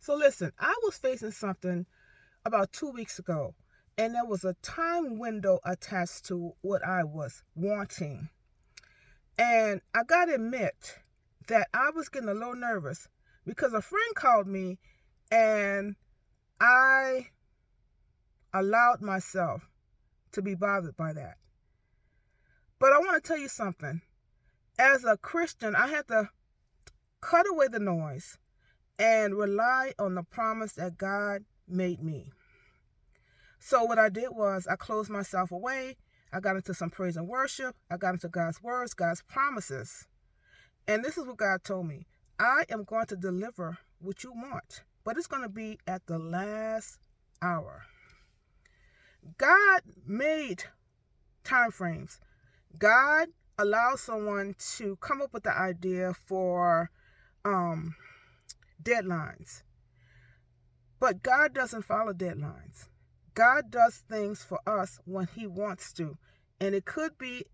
So listen, I was facing something about 2 weeks ago, and there was a time window attached to what I was wanting. And I got to admit that I was getting a little nervous because a friend called me and I allowed myself to be bothered by that. But I want to tell you something. As a Christian, I had to cut away the noise and rely on the promise that God made me. So what I did was I closed myself away. I got into some praise and worship. I got into God's words, God's promises. And this is what God told me. I am going to deliver what you want, but it's going to be at the last hour. God made time frames. God allows someone to come up with the idea for deadlines. But God doesn't follow deadlines. God does things for us when He wants to. And it could be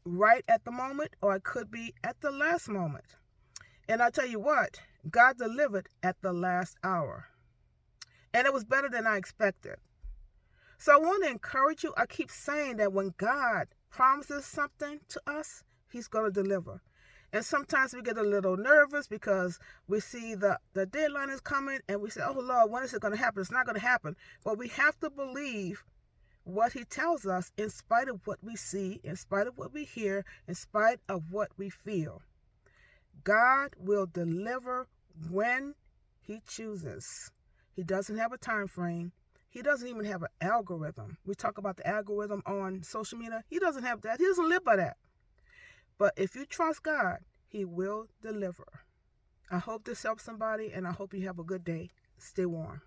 right at the moment or it could be at the last moment. And I tell you what, God delivered at the last hour. And it was better than I expected. So I want to encourage you. I keep saying that when God promises something to us, He's going to deliver. And sometimes we get a little nervous because we see the deadline is coming and we say, oh Lord, when is it going to happen? It's not going to happen. But we have to believe what He tells us in spite of what we see, in spite of what we hear, in spite of what we feel. God will deliver when He chooses. He doesn't have a time frame. He doesn't even have an algorithm. We talk about the algorithm on social media. He doesn't have that. He doesn't live by that. But if you trust God, He will deliver. I hope this helps somebody, and I hope you have a good day. Stay warm.